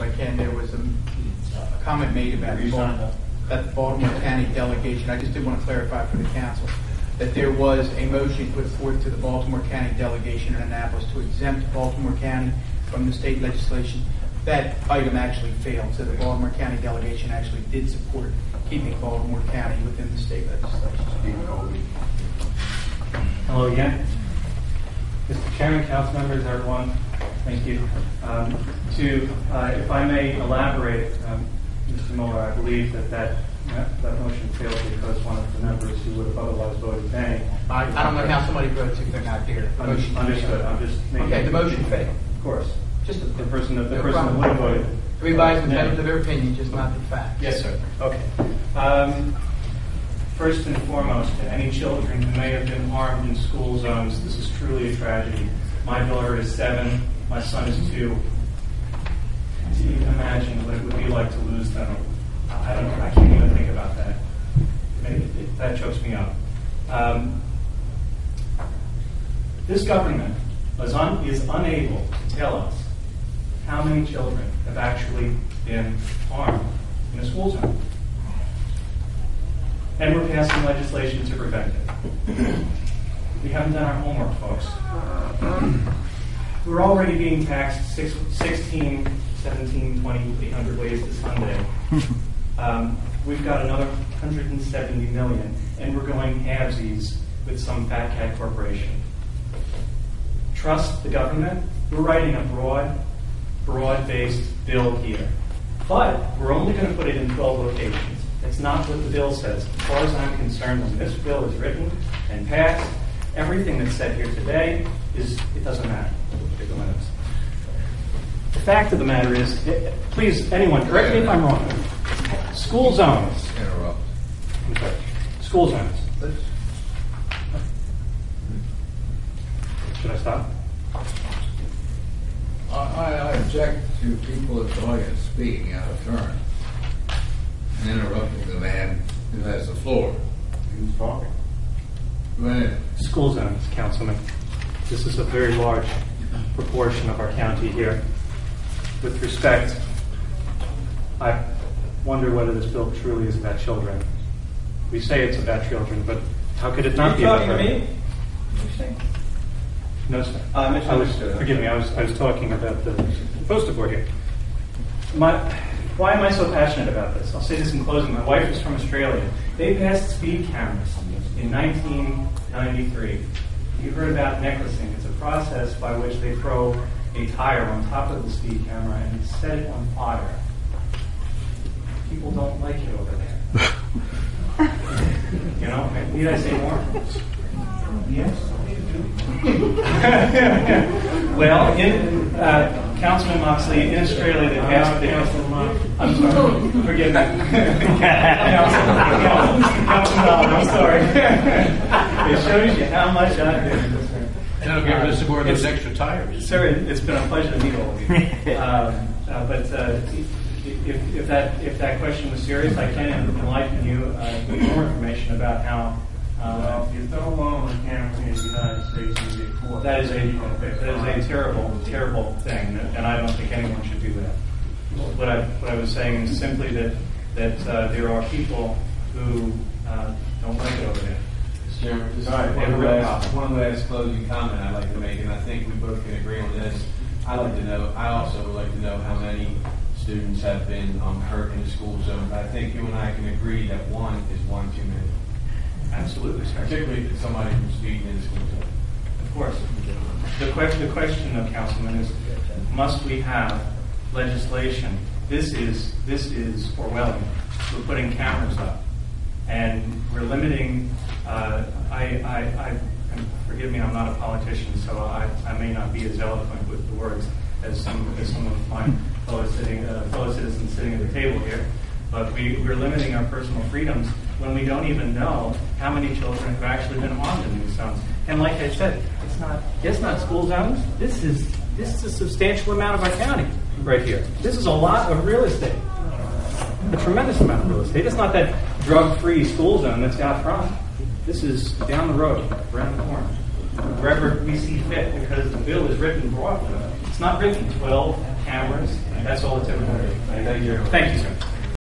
if I can, there was a comment made about the Baltimore County delegation. I just did want to clarify for the council that there was a motion put forth to the Baltimore County delegation in Annapolis to exempt Baltimore County from the state legislation. That item actually failed, so the Baltimore County delegation actually did support keeping Baltimore County within the state legislation. Steve Kolbe. Hello again. Mr. Chairman, council members, everyone, thank you. If I may elaborate, Mr. Miller, I believe that motion failed because one of the members who would have otherwise voted nay. I don't know how somebody votes if they're not there. The motion Understood. I'm just making. Okay, the motion failed. Of course. Just the person that would have voted. Everybody's entitled to their opinion, just not the facts. Yes, sir. Okay. First and foremost, to any children who may have been harmed in school zones, this is truly a tragedy. My daughter is 7. My son is 2. To even imagine what it would be like to lose them, I don't know. I can't even think about that. That chokes me up. This government is unable to tell us how many children have actually been harmed in a school zone. And we're passing legislation to prevent it. We haven't done our homework, folks. We're already being taxed 16, 17, 20, 800 ways to Sunday. We've got another 170 million, and we're going halvesies with some fat cat corporation. Trust the government. We're writing a broad-based bill here. But we're only going to put it in 12 locations. That's not what the bill says. As far as I'm concerned, when this bill is written and passed, everything that's said here today it doesn't matter. The fact of the matter is, please, anyone, correct me if I'm wrong. School zones. Interrupt. Okay. School zones. Should I stop? I object to people at the audience speaking out of turn and interrupting the man who has the floor. Who's talking? Man. School zones, Councilman. This is a very large proportion of our county here. With respect, I wonder whether this bill truly is about children. We say it's about children, but how could it not be about children? Are you talking to me? No, sir. Forgive me. I was talking about the poster board here. Why am I so passionate about this? I'll say this in closing. My wife is from Australia. They passed speed cameras in 1993. You heard about necklacing. It's a process by which they throw a tire on top of the speed camera and set it on fire. People don't like it over there. You know, need I say more? Yes. Well, in Councilman Moxley, in Australia, they passed the. I'm sorry. Forgive me. Councilman, I'm sorry. It shows you how much I do. That'll give us more of those extra tires. Sir, it's been a pleasure to meet all of you. But if that question was serious, I can enlighten you with more information about how. If you throw one on the camera in the United States, you get caught. That is a terrible, terrible thing, and I don't think anyone should do that. What I was saying is simply that there are people who don't like it over there. Mr. Chairman, just one last closing comment I'd like to make, and I think we both can agree on this. I also would like to know how many students have been hurt in the school zone. I think you and I can agree that one is one too many. Absolutely, sir. Particularly if it's somebody who's speeding in the school zone. Of course. The question, Councilman, is must we have legislation? This is Orwellian. We're putting cameras up, and we're limiting. And forgive me, I'm not a politician, so I may not be as eloquent with the words as some of my fellow citizens sitting at the table here. But we're limiting our personal freedoms when we don't even know how many children have actually been harmed in these zones. And like I said, it's not school zones. This is a substantial amount of our county right here. This is a lot of real estate. A tremendous amount of real estate. It's not that drug-free school zone that's out front. This is down the road, around the corner, wherever we see fit, because the bill is written broadly. It's not written 12 cameras. That's all it's ever going to be. Thank you. Thank you, sir.